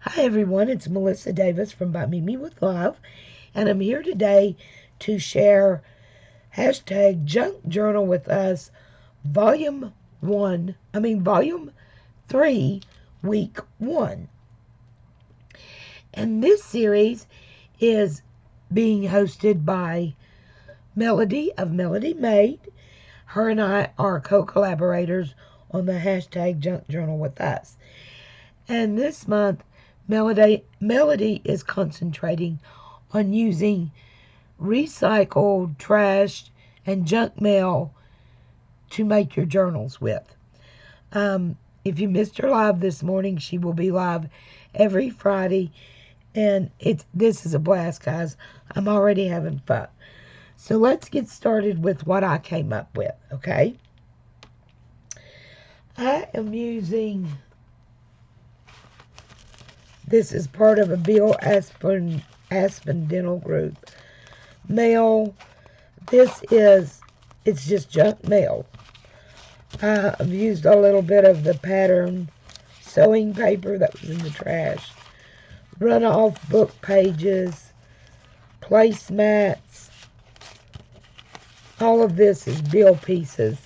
Hi everyone, it's Melissa Davis from By Mimi with Love, and I'm here today to share hashtag Junk Journal with Us, Volume 3, Week 1. And this series is being hosted by Melodi of Melodi Made. Her and I are co-collaborators on the hashtag Junk Journal with Us. And this month, Melodi is concentrating on using recycled, trashed, and junk mail to make your journals with. If you missed her live this morning, she will be live every Friday, and this is a blast, guys. I'm already having fun. So let's get started with what I came up with, okay? I am using... This is part of a Bill Aspen Dental Group mail. It's just junk mail. I've used a little bit of the pattern sewing paper that was in the trash, runoff book pages, placemats. All of this is bill pieces.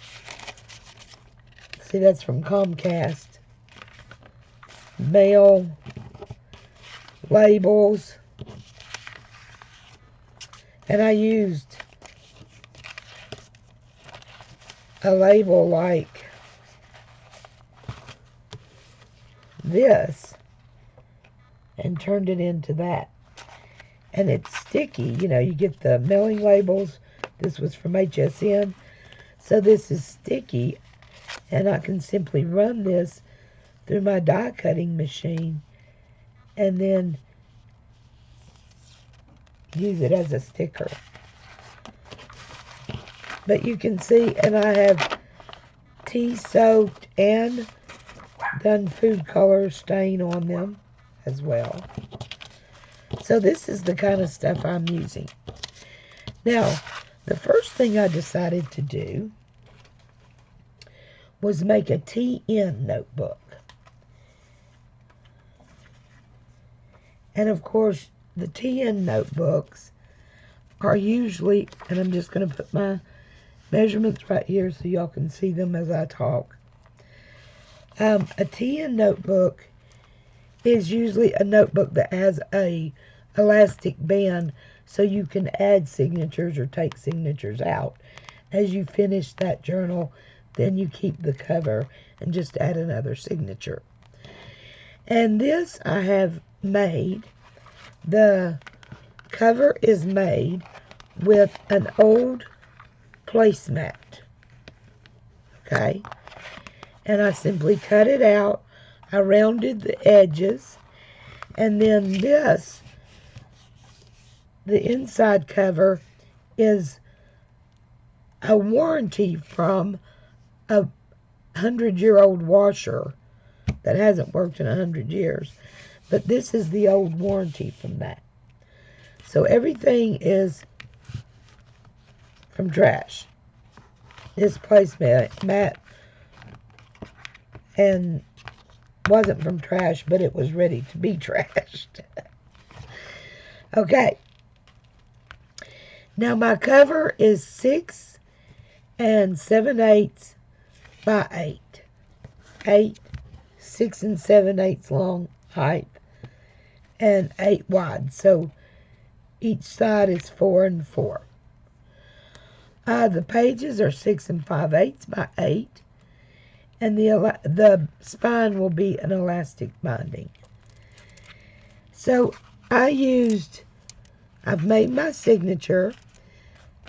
See, that's from Comcast. Mail. Labels, and I used a label like this and turned it into that, and it's sticky. You know, you get the mailing labels. This was from HSN, so this is sticky, and I can simply run this through my die cutting machine and then use it as a sticker. But you can see, and I have tea soaked and done food color stain on them as well. So this is the kind of stuff I'm using. Now, the first thing I decided to do was make a TN notebook. And of course, the TN notebooks are usually, and I'm just going to put my measurements right here so y'all can see them as I talk. A TN notebook is usually a notebook that has a elastic band so you can add signatures or take signatures out. As you finish that journal, then you keep the cover and just add another signature. And this I have made. The cover is made with an old placemat, okay? And I simply cut it out. I rounded the edges, and then this, the inside cover, is a warranty from a 100-year-old washer that hasn't worked in 100 years. But this is the old warranty from that. So everything is from trash. This placemat and wasn't from trash, but it was ready to be trashed. Okay. Now my cover is 6 7/8 by 8. 6 7/8 long height and 8 wide. So each side is 4 and 4. The pages are 6 5/8 by 8. And the spine will be an elastic binding. So I've made my signature.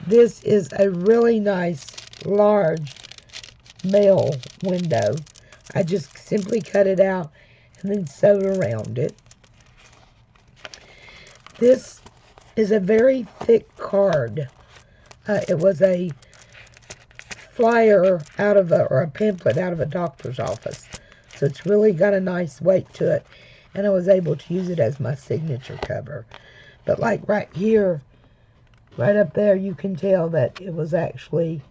This is a really nice large mail window. I just simply cut it out and then sewed around it. This is a very thick card. It was a flyer or a pamphlet out of a doctor's office. So it's really got a nice weight to it. And I was able to use it as my signature cover. But like right here, right up there, you can tell that it was actually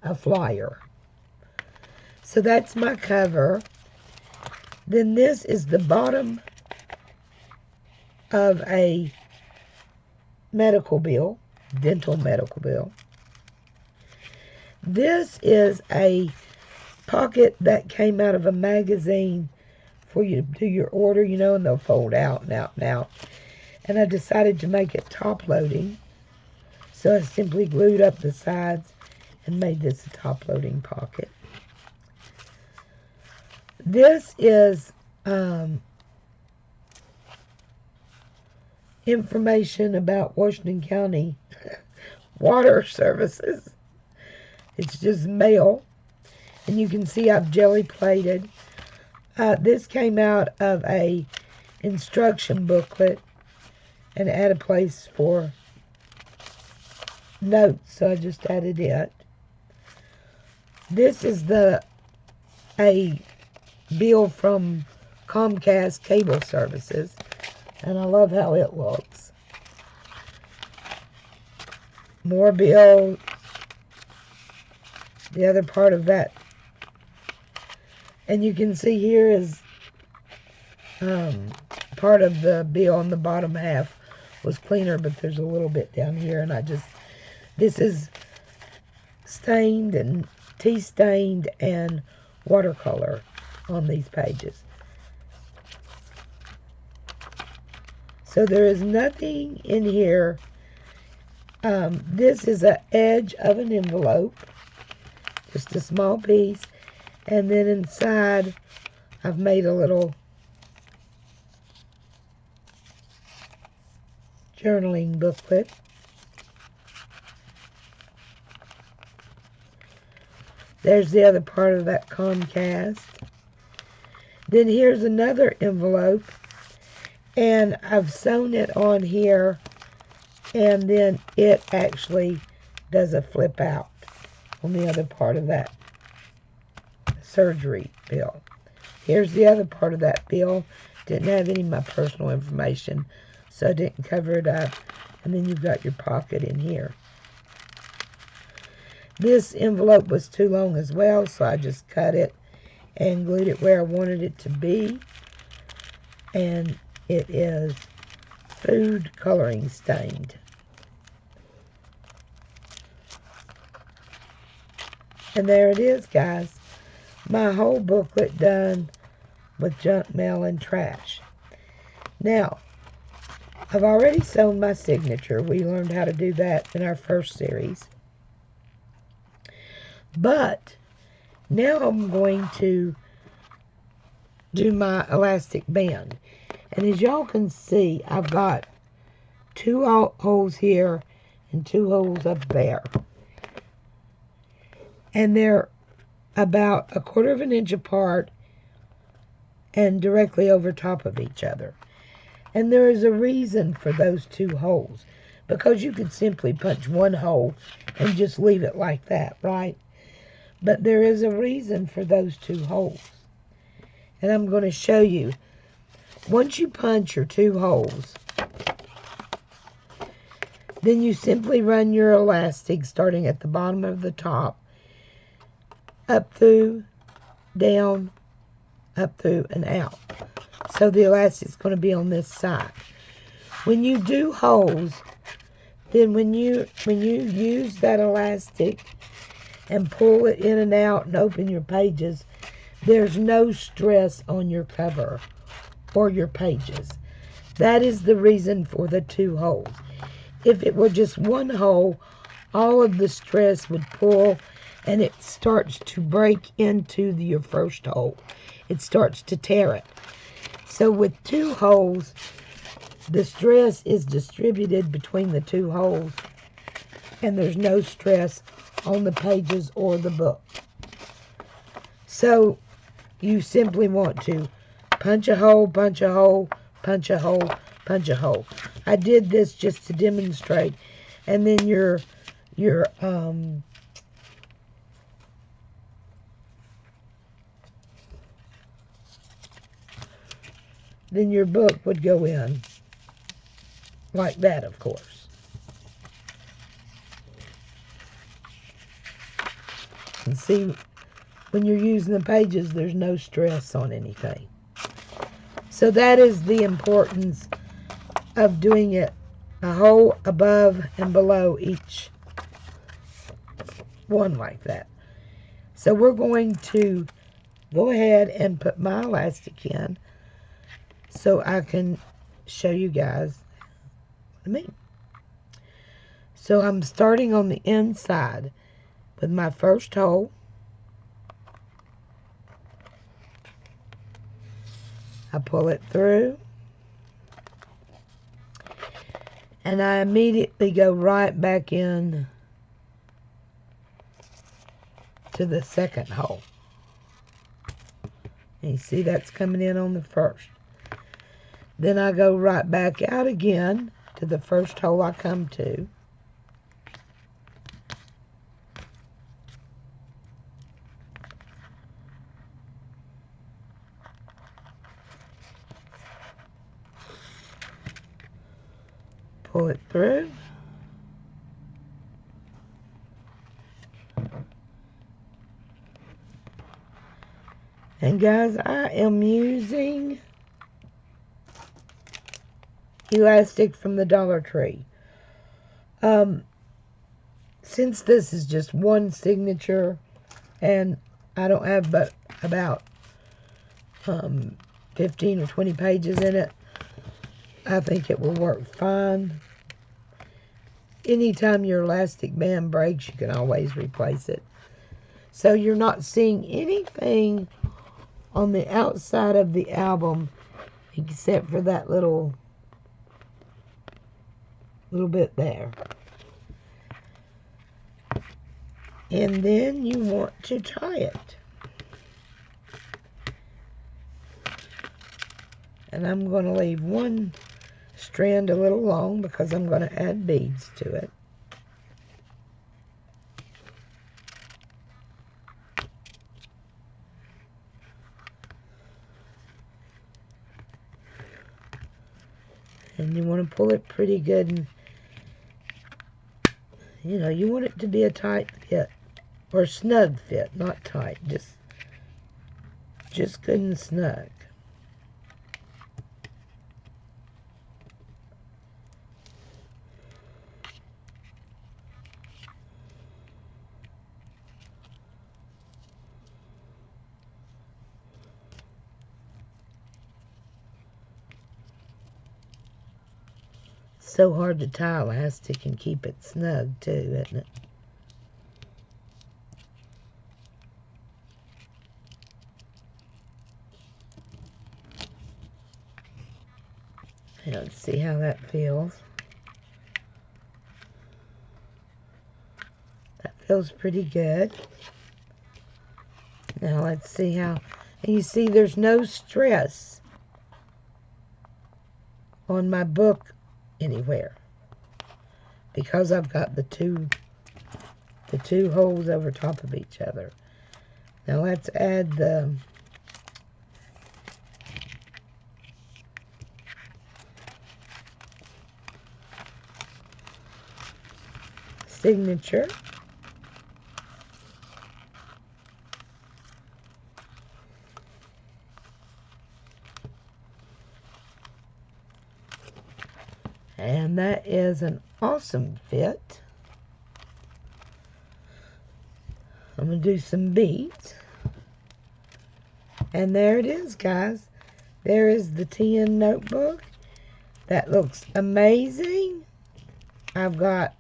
a flyer. So that's my cover. Then this is the bottom of a medical bill, dental medical bill. This is a pocket that came out of a magazine for you to do your order, you know, and they'll fold out and out and out. And I decided to make it top loading. So I simply glued up the sides and made this a top loading pocket. This is information about Washington County water services. It's just mail. And you can see I've jelly plated. This came out of a instruction booklet and had a place for notes, so I just added it. This is a bill from Comcast Cable Services, and I love how it looks. More bill. The other part of that. And you can see here is part of the bill on the bottom half was cleaner, but there's a little bit down here, and this is stained and tea stained and watercolor on these pages. So there is nothing in here. This is an edge of an envelope, just a small piece, and then inside I've made a little journaling booklet. There's the other part of that Comcast. Then here's another envelope, and I've sewn it on here, and then it actually does a flip out on the other part of that surgery bill. Here's the other part of that bill. Didn't have any of my personal information, so I didn't cover it up. And then you've got your pocket in here. This envelope was too long as well, so I just cut it and glued it where I wanted it to be. And it is food coloring stained. And there it is, guys. My whole booklet done with junk mail and trash. Now, I've already sewn my signature. We learned how to do that in our first series. But now I'm going to do my elastic band. And as y'all can see, I've got 2 holes here and 2 holes up there. And they're about 1/4 of an inch apart and directly over top of each other. And there is a reason for those 2 holes, because you could simply punch 1 hole and just leave it like that, right? But there is a reason for those 2 holes. And I'm going to show you. Once you punch your 2 holes, then you simply run your elastic starting at the bottom of the top, up through, down, up through, and out. So the elastic's going to be on this side. When you do holes, then when you use that elastic and pull it in and out and open your pages, there's no stress on your cover or your pages. That is the reason for the 2 holes. If it were just 1 hole, all of the stress would pull and it starts to break into your first hole. It starts to tear it. So with 2 holes, the stress is distributed between the 2 holes, and there's no stress on the pages or the book. So you simply want to punch a hole, punch a hole, punch a hole, punch a hole. I did this just to demonstrate. And then your book would go in like that, of course. And see, when you're using the pages, there's no stress on anything. So that is the importance of doing it a hole above and below each one like that. So we're going to go ahead and put my elastic in so I can show you guys what I mean. So I'm starting on the inside with my first hole. I pull it through, and I immediately go right back in to the second hole. And you see that's coming in on the first. Then I go right back out again to the first hole I come to. Pull it through. And guys, I am using elastic from the Dollar Tree. Since this is just one signature and I don't have but about 15 or 20 pages in it, I think it will work fine. Anytime your elastic band breaks, you can always replace it. So you're not seeing anything on the outside of the album except for that little bit there. And then you want to tie it. And I'm going to leave one strand a little long because I'm going to add beads to it. And you want to pull it pretty good, and you know, you want it to be a tight fit or snug fit, not tight, just good and snug. So hard to tie elastic and keep it snug too, isn't it? Let's see how that feels. That feels pretty good. Now let's see how, and you see there's no stress on my book anywhere because I've got the two holes over top of each other. Now let's add the signature. And that is an awesome fit. I'm going to do some beads. And there it is, guys. There is the 10 notebook. That looks amazing. I've got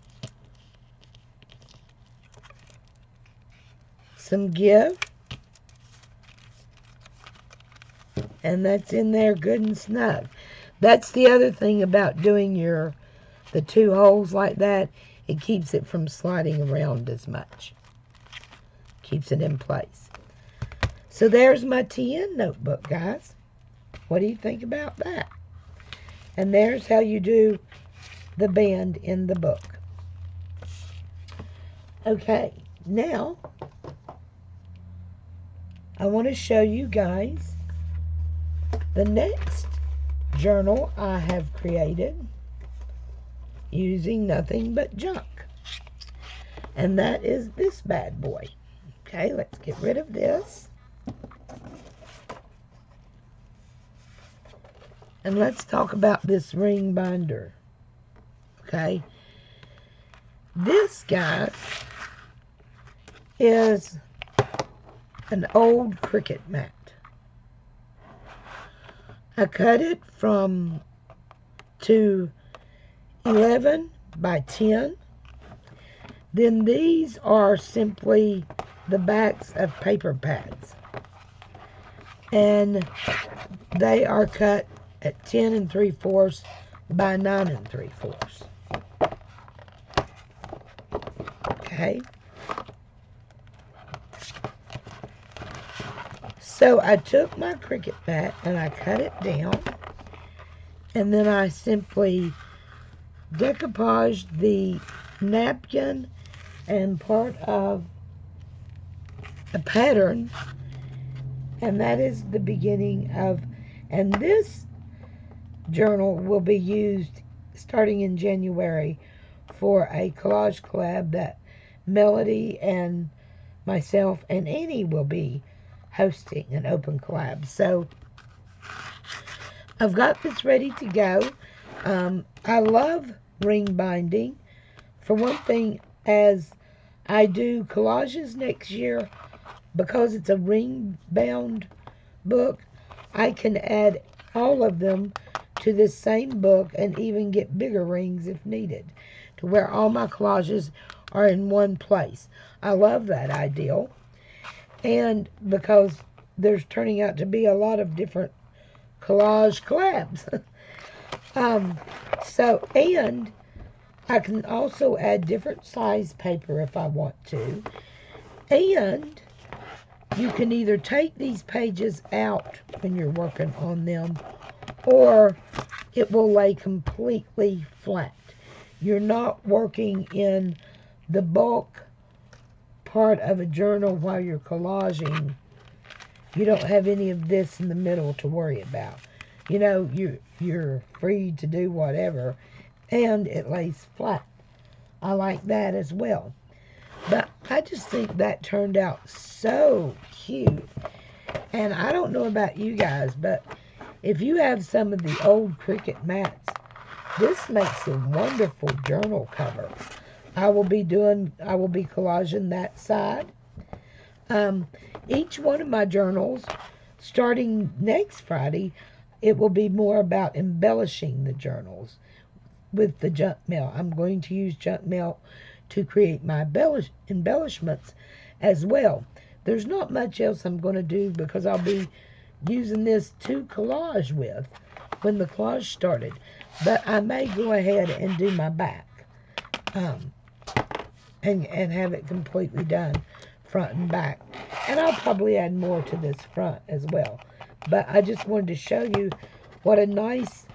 some give. And that's in there good and snug. That's the other thing about doing the two holes like that. It keeps it from sliding around as much. Keeps it in place. So there's my TN notebook, guys. What do you think about that? And there's how you do the band in the book. Okay, now I want to show you guys the next journal I have created using nothing but junk. And that is this bad boy. Okay, let's get rid of this. And let's talk about this ring binder. Okay. This, guys, is an old Cricut mat. I cut it to 11 by 10. Then these are simply the backs of paper pads. And they are cut at 10 3/4 by 9 3/4. Okay. So I took my Cricut mat and I cut it down, and then I simply decoupaged the napkin and part of a pattern, and that is the beginning of, and this journal will be used starting in January for a collage collab that Melody and myself and Annie will be hosting, an open collab. So I've got this ready to go. I love ring binding. For one thing, as I do collages next year, because it's a ring bound book, I can add all of them to this same book and even get bigger rings if needed, to where all my collages are in one place. I love that ideal. And because there's turning out to be a lot of different collage collabs. And I can also add different size paper if I want to. And you can either take these pages out when you're working on them, or it will lay completely flat. You're not working in the bulk part of a journal while you're collaging. You don't have any of this in the middle to worry about. You know, you're free to do whatever, and it lays flat. I like that as well. But I just think that turned out so cute. And I don't know about you guys, but if you have some of the old Cricut mats, this makes a wonderful journal cover. I will be collaging that side. Each one of my journals, starting next Friday, it will be more about embellishing the journals with the junk mail. I'm going to use junk mail to create my embellishments as well. There's not much else I'm going to do because I'll be using this to collage with when the collage started. But I may go ahead and do my back and have it completely done front and back. And I'll probably add more to this front as well. But I just wanted to show you what a nice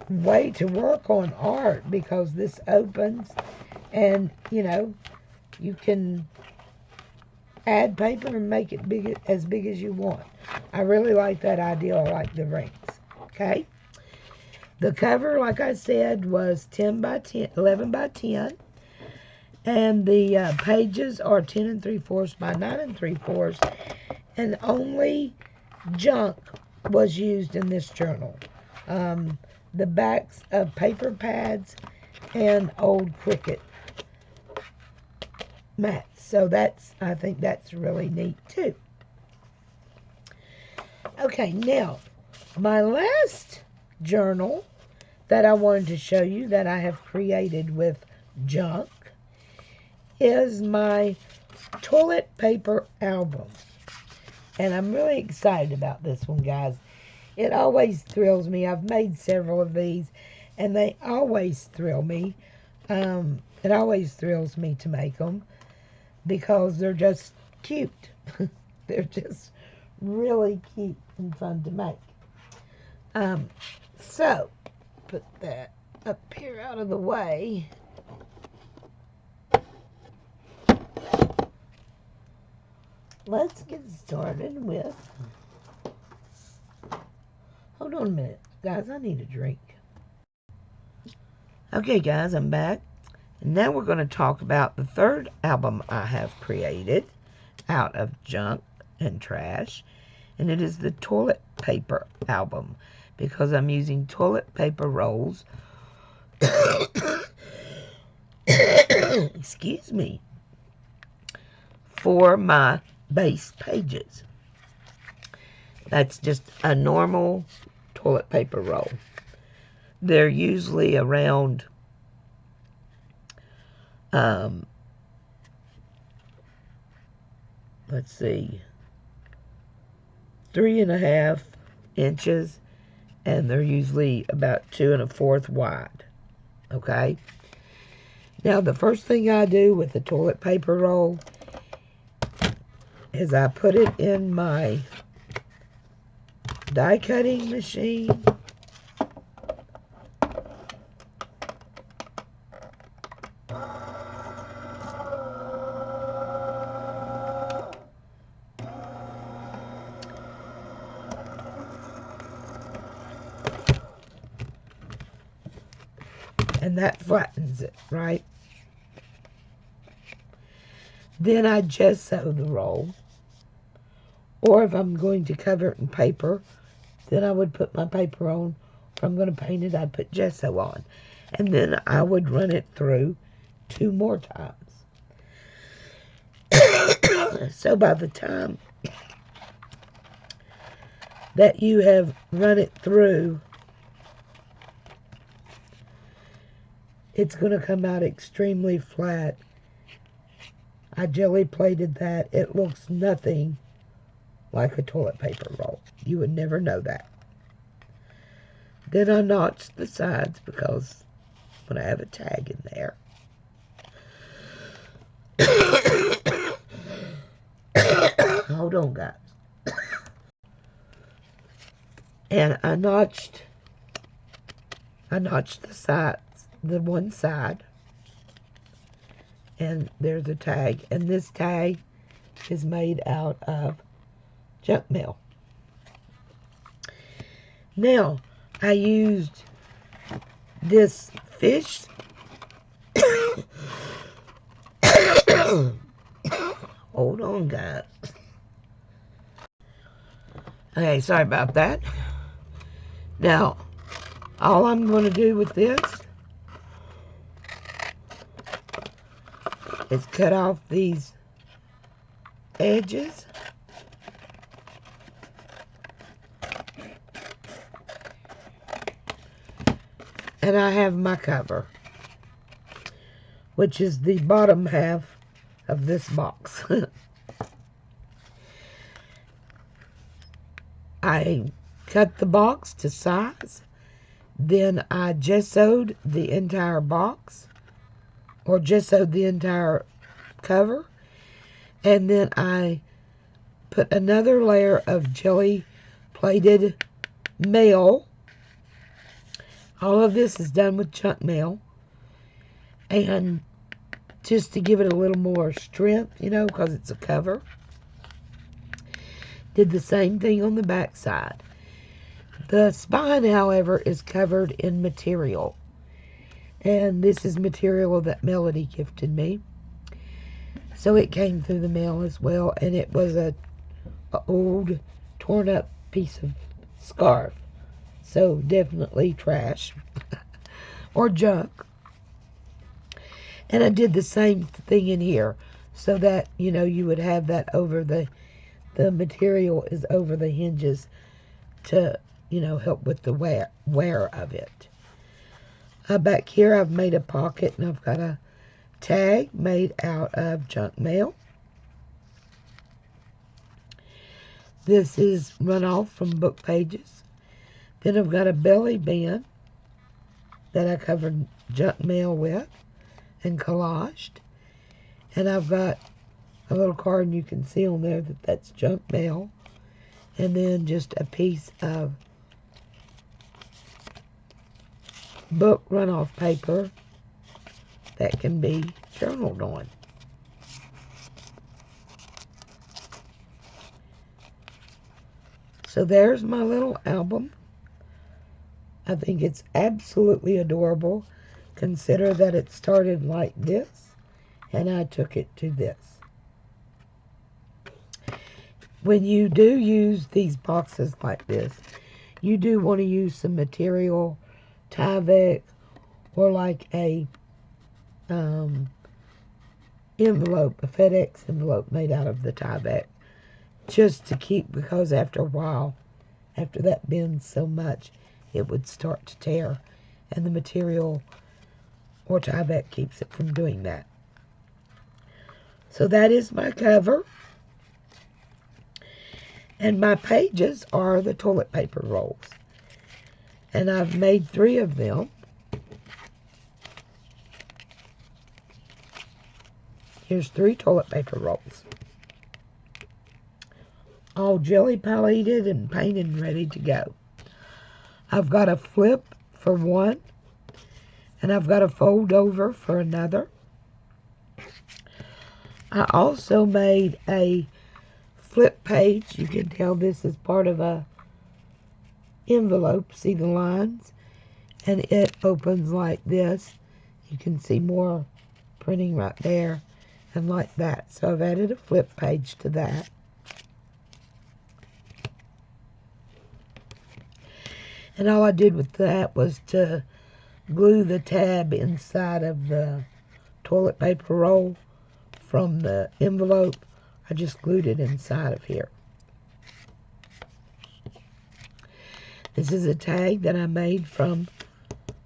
way to work on art, because this opens and, you know, you can add paper and make it as big as you want. I really like that idea. I like the rings. Okay. The cover, like I said, was 11 by 10. And the pages are 10 3/4 by 9 3/4. And only junk was used in this journal. The backs of paper pads and old Cricut mats. So I think that's really neat too. Okay, now my last journal that I wanted to show you that I have created with junk is my toilet paper album. And I'm really excited about this one, guys. It always thrills me. I've made several of these, and they always thrill me. It always thrills me to make them because they're just cute. They're just really cute and fun to make. So, put that up here out of the way. Let's get started with... Hold on a minute, guys. I need a drink. Okay, guys, I'm back. And now we're going to talk about the third album I have created out of junk and trash. And it is the toilet paper album. because I'm using toilet paper rolls. Excuse me. For my base pages. That's just a normal toilet paper roll. They're usually around let's see, 3.5 inches, and they're usually about 2 1/4 wide. Okay. Now the first thing I do with the toilet paper roll is I put it in my die cutting machine. And that flattens it, right? Then I gesso the roll. Or if I'm going to cover it in paper, then I would put my paper on. If I'm going to paint it, I'd put gesso on. And then I would run it through 2 more times. So by the time that you have run it through, it's going to come out extremely flat. I jelly plated that. It looks nothing like a toilet paper roll. You would never know that. Then I notched the sides because I'm going to have a tag in there. Hold on, guys. And I notched the sides, the one side, and there's a tag, and this tag is made out of junk mail. Now I used this fish hold on, guys. Okay, sorry about that. Now all I'm going to do with this is cut off these edges. And I have my cover, which is the bottom half of this box. I cut the box to size. Then I gessoed the entire box, or gessoed the entire cover, and then I put another layer of jelly plated mail. All of this is done with junk mail, and just to give it a little more strength, you know, because it's a cover. Did the same thing on the back side. The spine, however, is covered in material. And this is material that Melodi gifted me. So it came through the mail as well. And it was a old, torn up piece of scarf. So definitely trash. Or junk. And I did the same thing in here. So that, you know, you would have that over the material is over the hinges to, you know, help with the wear of it. Back here I've made a pocket, and I've got a tag made out of junk mail. This is runoff from book pages. Then I've got a belly band that I covered junk mail with and collaged. And I've got a little card, and you can see on there that that's junk mail. And then just a piece of book runoff paper that can be journaled on. So there's my little album. I think it's absolutely adorable. Consider that it started like this, and I took it to this. When you do use these boxes like this, you do want to use some material, Tyvek, or like a envelope, a FedEx envelope made out of the Tyvek, just to keep, because after a while, after that bends so much, it would start to tear, and the material or Tyvek keeps it from doing that. So that is my cover. And my pages are the toilet paper rolls. And I've made 3 of them. Here's 3 toilet paper rolls. All jelly paletted and painted and ready to go. I've got a flip for one, and I've got a fold over for another. I also made a flip page. You can tell this is part of a envelope. See the lines? And it opens like this. You can see more printing right there and like that. So I've added a flip page to that. And all I did with that was to glue the tab inside of the toilet paper roll from the envelope. I just glued it inside of here. This is a tag that I made from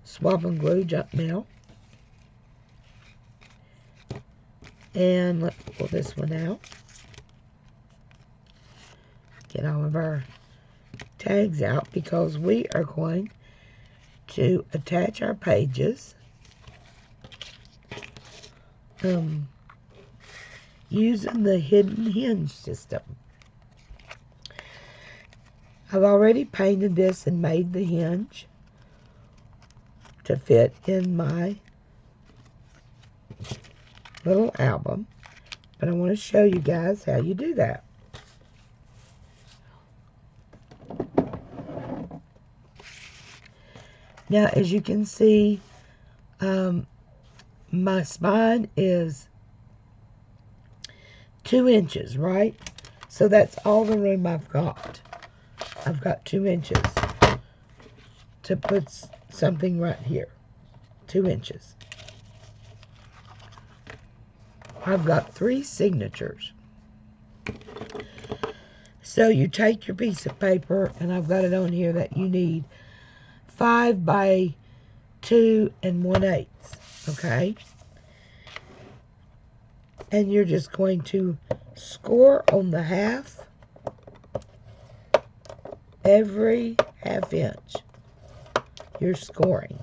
Swab and Glue Junk Mail. And let's pull this one out. Get all of our tags out, because we are going to attach our pages using the hidden hinge system. I've already painted this and made the hinge to fit in my little album, but I want to show you guys how you do that. Now, as you can see, my spine is 2 inches, right? So that's all the room I've got. I've got 2 inches to put something right here. 2 inches. I've got 3 signatures. So you take your piece of paper, and I've got it on here that you need 5 by 2 1/8, okay? And you're just going to score on the half every ½ inch. You're scoring.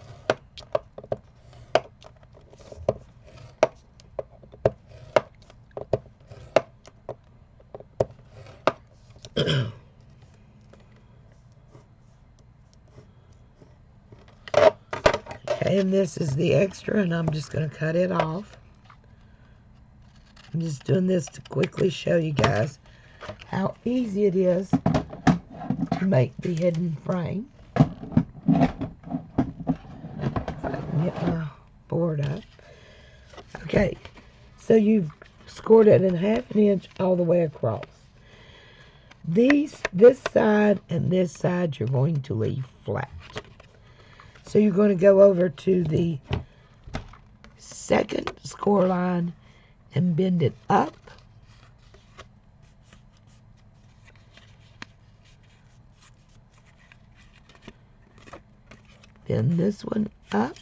Okay, and this is the extra, and I'm just going to cut it off. I'm just doing this to quickly show you guys how easy it is to make the hidden frame. If I can get my board up. Okay, so you've scored it in ½ inch all the way across. This side and this side you're going to leave flat. So you're going to go over to the second score line and bend it up. Bend this one up,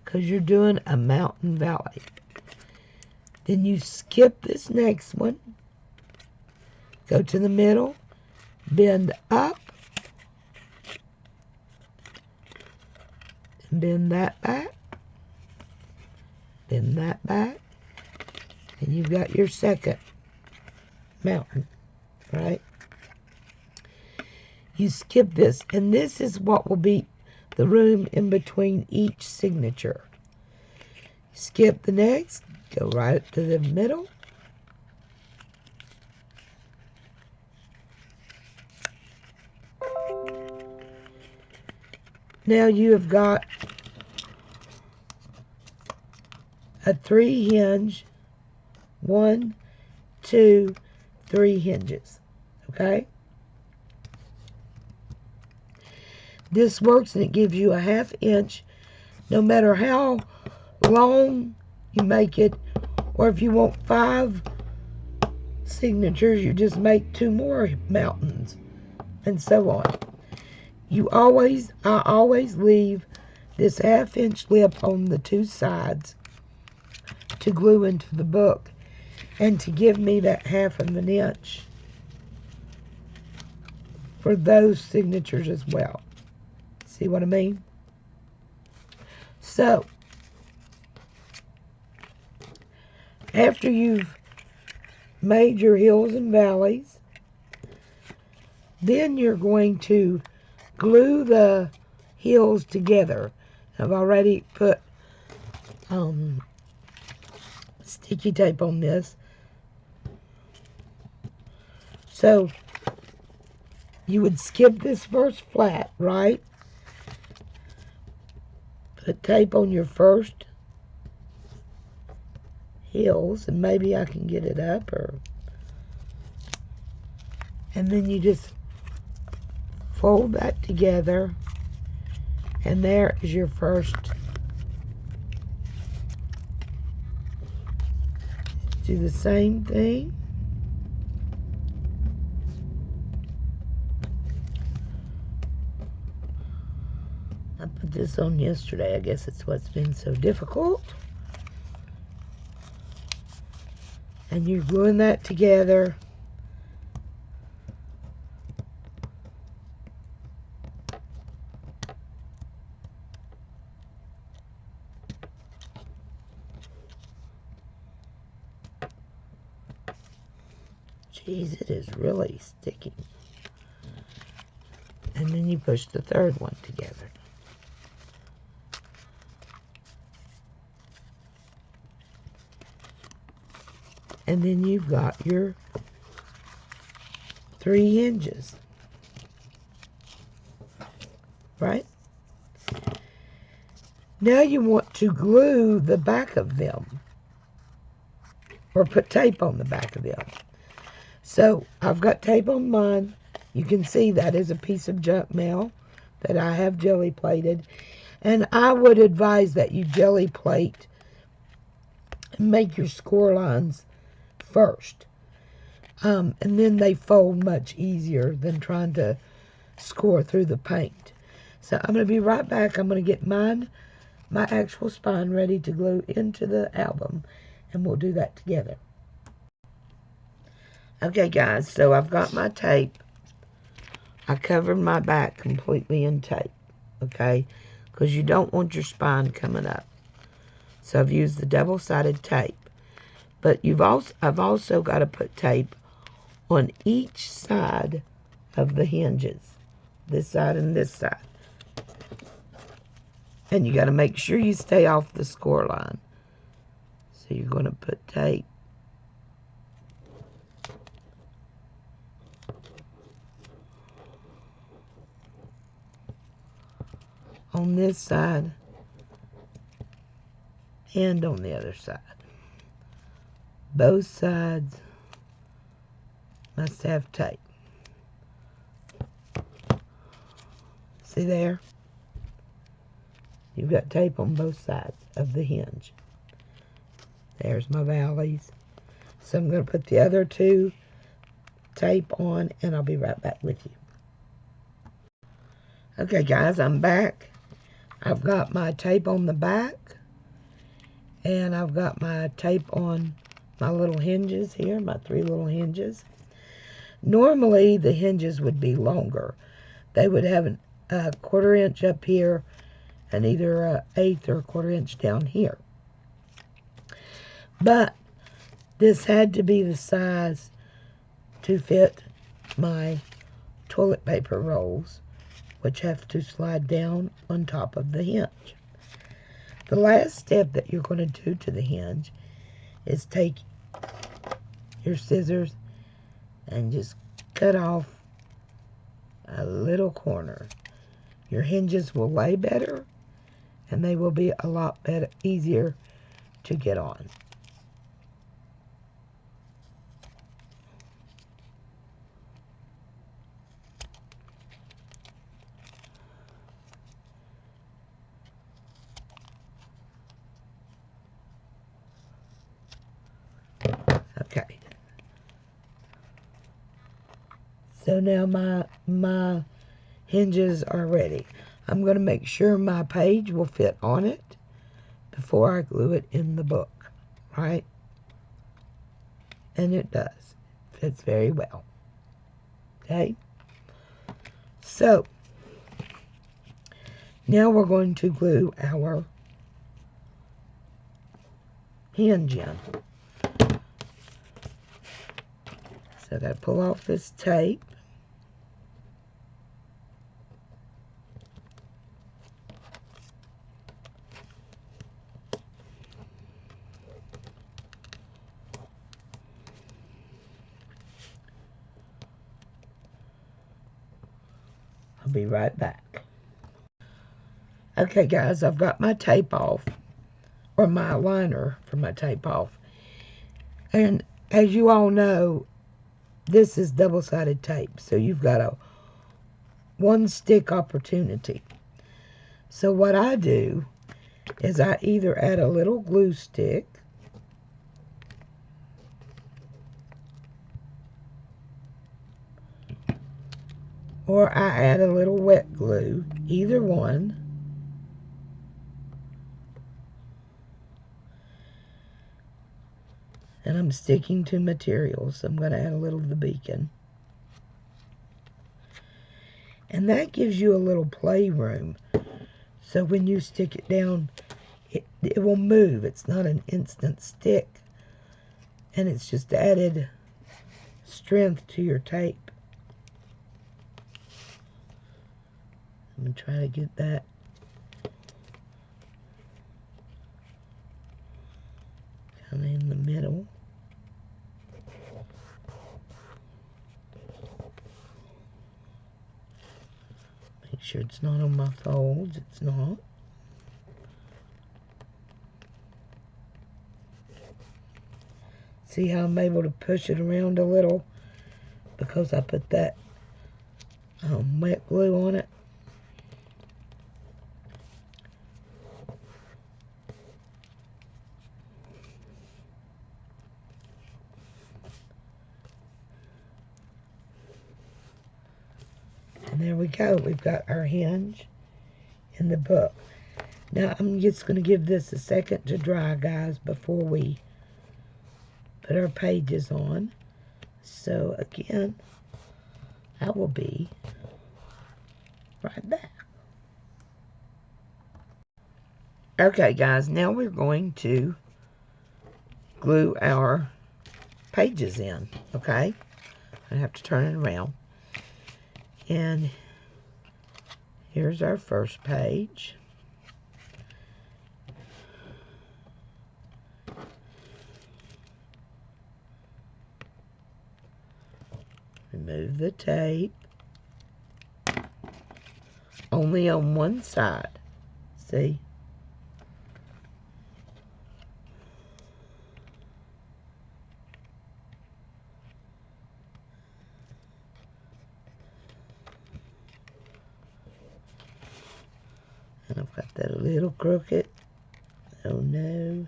because you're doing a mountain valley. Then you skip this next one, go to the middle, bend up, and bend that back, bend that back, and you've got your second mountain, right? You skip this, and this is what will be the room in between each signature. Skip the next, go right up to the middle, now you have got a 3 hinge, 1, 2, 3 hinges, okay? this works, and it gives you a 1/2 inch, no matter how long you make it, or if you want 5 signatures, you just make 2 more mountains, and so on. I always leave this 1/2 inch lip on the 2 sides to glue into the book, and to give me that 1/2 inch for those signatures as well. See what I mean? So, after you've made your hills and valleys, then you're going to glue the hills together. I've already put sticky tape on this. So you would skip this first flat, right? Put tape on your first hills, and maybe I can get it up, and then you just fold that together, and there is your first. Do the same thing. I put this on yesterday. I guess it's what's been so difficult. And you're gluing that together. Jeez, it is really sticking. And then you push the third one together. And then you've got your 3 hinges. Right? Now you want to glue the back of them, or put tape on the back of them. So I've got tape on mine. You can see that is a piece of junk mail that I have jelly plated. And I would advise that you jelly plate and make your score lines first. And then they fold much easier than trying to score through the paint. So I'm going to be right back. I'm going to get my actual spine ready to glue into the album, and we'll do that together. Okay, guys, so I've got my tape. I covered my back completely in tape, okay, because you don't want your spine coming up. So I've used the double-sided tape. But I've also got to put tape on each side of the hinges, this side and this side. And you got to make sure you stay off the score line. So you're going to put tape on this side and on the other side. Both sides must have tape. See there? You've got tape on both sides of the hinge. There's my valleys. So I'm going to put the other 2 tape on, and I'll be right back with you. Okay, guys, I'm back. I've got my tape on the back, and I've got my tape on my little hinges here, my 3 little hinges. Normally, the hinges would be longer. They would have a 1/4 inch up here, and either an 1/8 or a 1/4 inch down here. But this had to be the size to fit my toilet paper rolls, which have to slide down on top of the hinge. The last step that you're going to do to the hinge is take your scissors and just cut off a little corner. Your hinges will lay better, and they will be a lot better, easier to get on. Okay. So now my hinges are ready. I'm going to make sure my page will fit on it before I glue it in the book, right? And it does. Fits very well. Okay? So, now we're going to glue our hinge in. So I got to pull off this tape. I'll be right back. Okay guys, I've got my tape off, or my liner for my tape off. And as you all know, this is double-sided tape, so you've got a one stick opportunity. So what I do is I either add a little glue stick, or I add a little wet glue, either one. And I'm sticking to materials, so I'm going to add a little of the beacon. And that gives you a little playroom. So when you stick it down, it will move. It's not an instant stick. And it's just added strength to your tape. I'm going to try to get that kind of in the middle. Make sure it's not on my folds. It's not. See how I'm able to push it around a little because I put that wet glue on it. And there we go. We've got our hinge in the book. Now I'm just going to give this a second to dry, guys, before we put our pages on. So again, I will be right back. Okay guys, now we're going to glue our pages in, okay? I have to turn it around. And here's our first page. Remove the tape. Only on one side. See? And I've got that a little crooked. Oh no.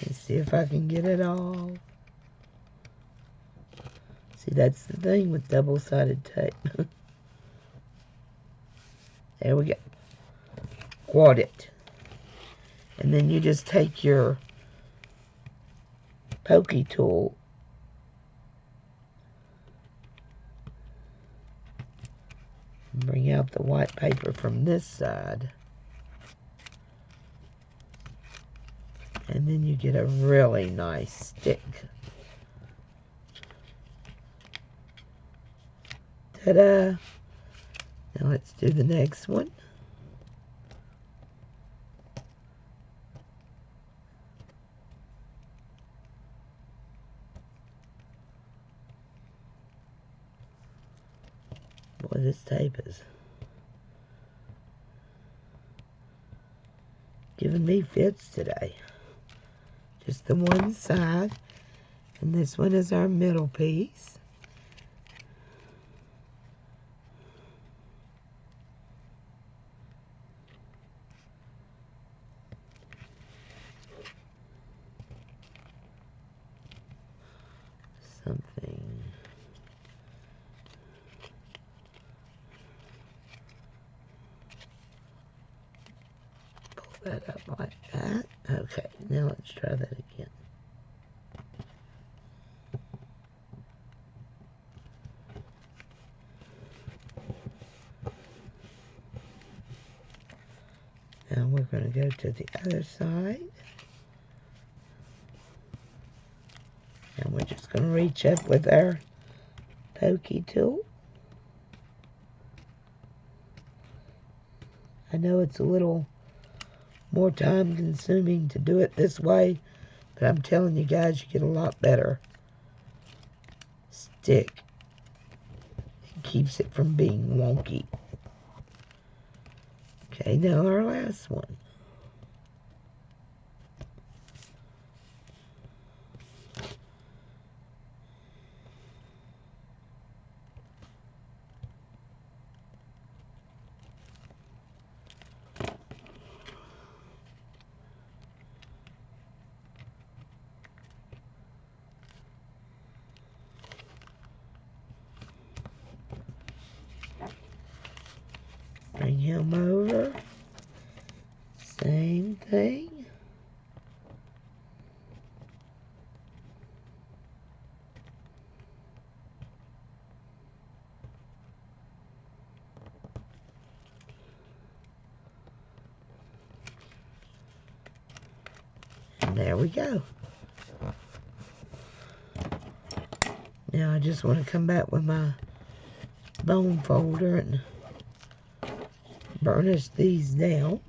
Let's see if I can get it all. See, that's the thing with double-sided tape. There we go. Quad it. And then you just take your pokey tool and bring out the white paper from this side. And then you get a really nice stick. Ta-da! Now let's do the next one. Boy, this tape is giving me fits today. Just the one side. And this one is our middle piece. something. Pull that up like that. Okay, now let's try that again. Now we're going to go to the other side. And we're just going to reach up with our pokey tool. I know it's a little more time consuming to do it this way, but I'm telling you guys, you get a lot better stick. It keeps it from being wonky. Okay, now our last one. Bring him over. Same thing. And there we go. Now I just want to come back with my bone folder and burnish these down.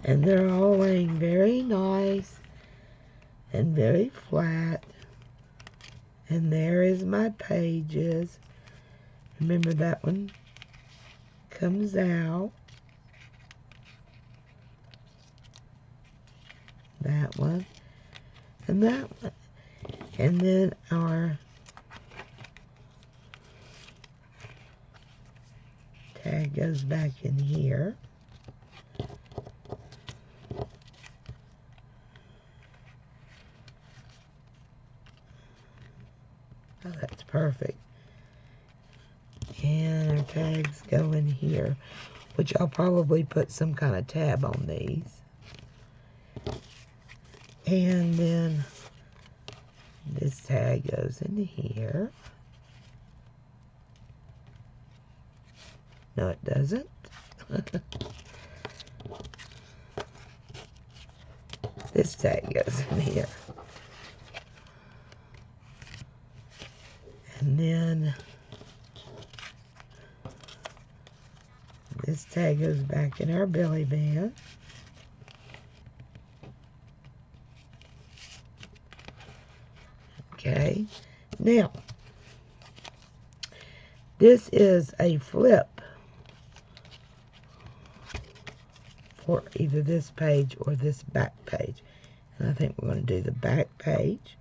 And they're all laying very nice and very flat. And there is my pages. Remember that one comes out. That one. And that one. And then our tag goes back in here. Oh, that's perfect. And our tags go in here, which I'll probably put some kind of tab on these. And then this tag goes in here. No, it doesn't. This tag goes in here. And then this tag goes back in our belly band. Okay, now this is a flip for either this page or this back page. And I think we're going to do the back page.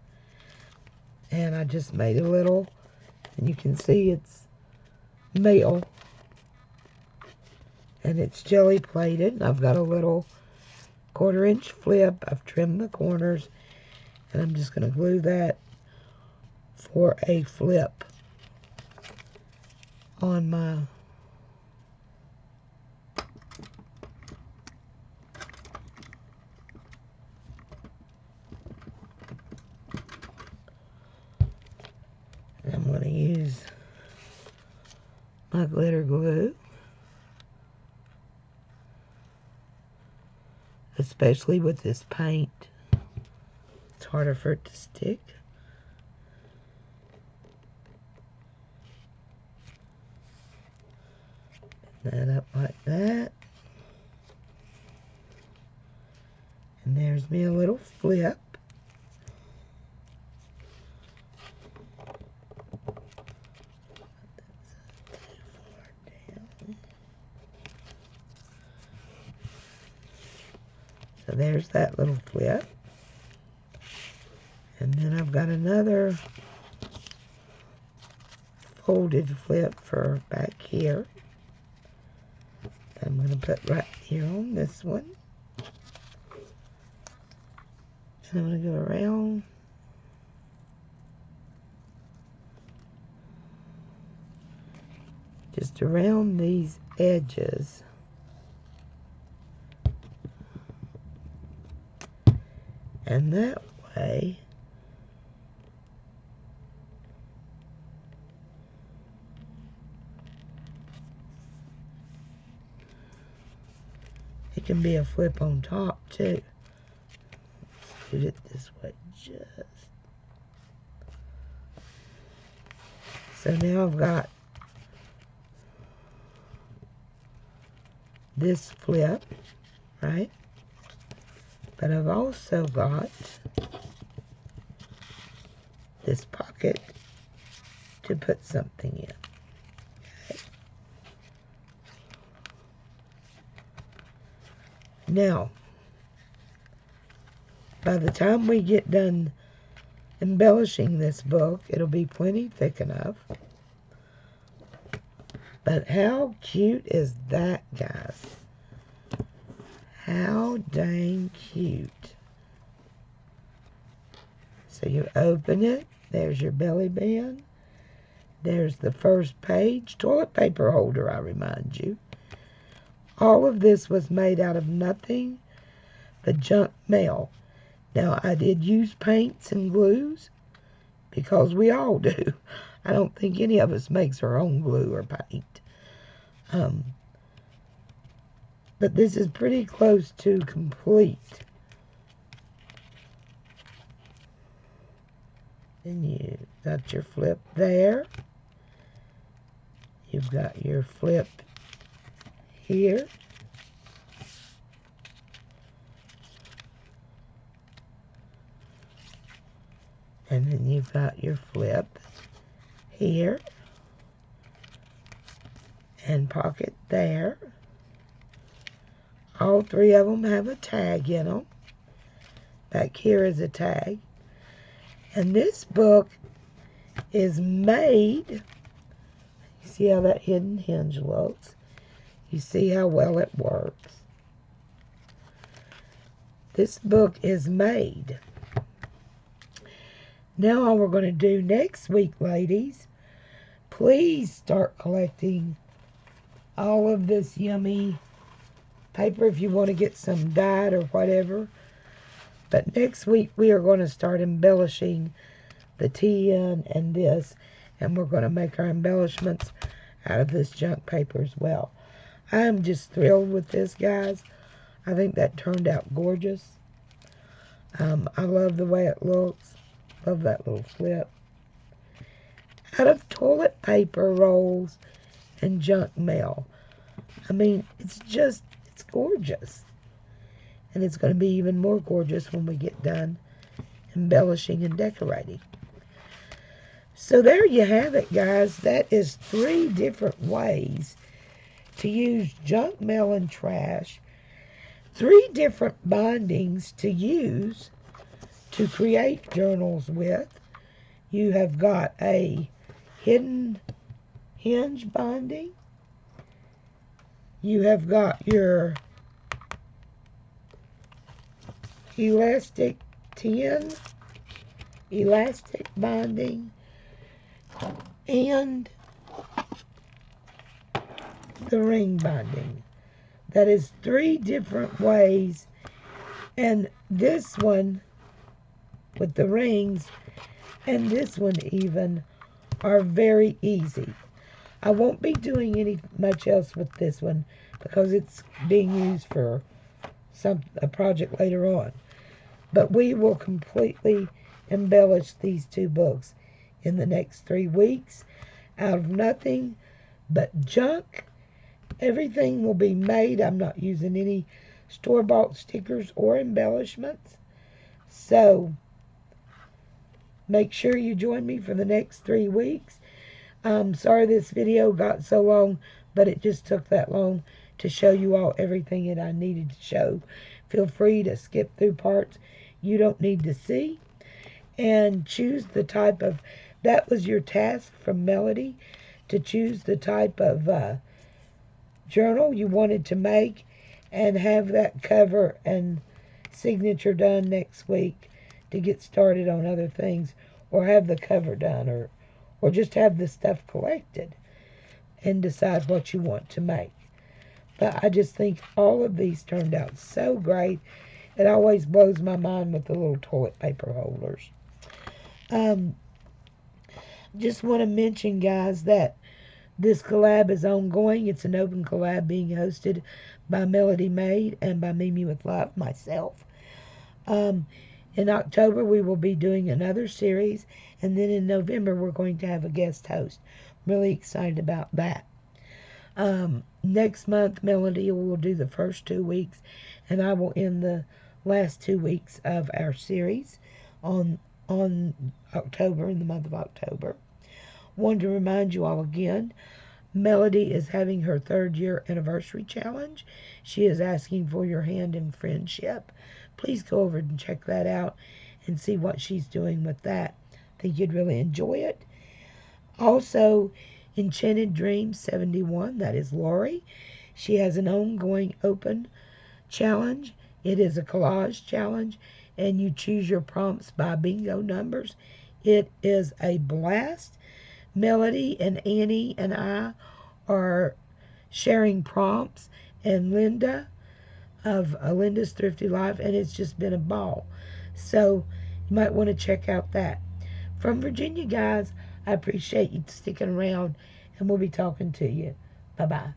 And I just made a little, and you can see it's male. And it's jelly plated. And I've got a little 1/4 inch flip. I've trimmed the corners. And I'm just going to glue that for a flip on my I'm going to use my glitter glue, especially with this paint. It's harder for it to stick. That up like that. And there's me a little flip. So there's that little flip. And then I've got another folded flip for back here. I'm going to put right here on this one. And I'm going to go around. Just around these edges. And that way, it can be a flip on top too. Let's do it this way just. So now I've got this flip, right? But I've also got this pocket to put something in. Okay. Now, by the time we get done embellishing this book, it'll be plenty thick enough. But how cute is that, guys? How dang cute. So you open it. There's your belly band. There's the first page. Toilet paper holder, I remind you. All of this was made out of nothing but junk mail. Now, I did use paints and glues because we all do. I don't think any of us makes our own glue or paint. But this is pretty close to complete. Then you got your flip there. You've got your flip here. And then you've got your flip here. And pocket there. All three of them have a tag in them. Back here is a tag. And this book is made. You see how that hidden hinge looks? You see how well it works? This book is made. Now all we're going to do next week, ladies, please start collecting all of this yummy paper if you want to get some dyed or whatever. But next week we are going to start embellishing the tin and this, and we're going to make our embellishments out of this junk paper as well. I am just thrilled with this, guys. I think that turned out gorgeous. I love the way it looks. Love that little flip. Out of toilet paper rolls and junk mail. I mean, it's gorgeous. And it's going to be even more gorgeous when we get done embellishing and decorating. So there you have it, guys. That is 3 different ways to use junk mail and trash. 3 different bindings to use to create journals with. You have got a hidden hinge binding. You have got your elastic tin, elastic binding, and the ring binding. That is 3 different ways, and this one with the rings and this one even are very easy. I won't be doing much else with this one because it's being used for a project later on. But we will completely embellish these 2 books in the next 3 weeks out of nothing but junk. Everything will be made. I'm not using any store-bought stickers or embellishments. So make sure you join me for the next 3 weeks. I'm sorry this video got so long, but it just took that long to show you all everything that I needed to show. Feel free to skip through parts you don't need to see and choose the type of that was your task from Melodi, to choose the type of journal you wanted to make and have that cover and signature done next week to get started on other things, or have the cover done, or just have the stuff collected and decide what you want to make. But I just think all of these turned out so great. It always blows my mind with the little toilet paper holders. Just want to mention, guys, that this collab is ongoing. It's an open collab being hosted by Melodi Made and by Mimi with Love, myself. In October, we will be doing another series, and then in November, we're going to have a guest host. I'm really excited about that. Next month, Melodi will do the first 2 weeks, and I will end the last 2 weeks of our series on October, in the month of October. Wanted to remind you all again, Melodi is having her 3rd year anniversary challenge. She is asking for your hand in friendship. Please go over and check that out and see what she's doing with that. I think you'd really enjoy it. Also, Enchanted Dreams 71, that is Lori. She has an ongoing open challenge. It is a collage challenge, and you choose your prompts by bingo numbers. It is a blast. Melodi and Annie and I are sharing prompts, and Linda of Linda's Thrifty Life, and it's just been a ball. So you might want to check out that. From Virginia, guys, I appreciate you sticking around, and we'll be talking to you. Bye-bye.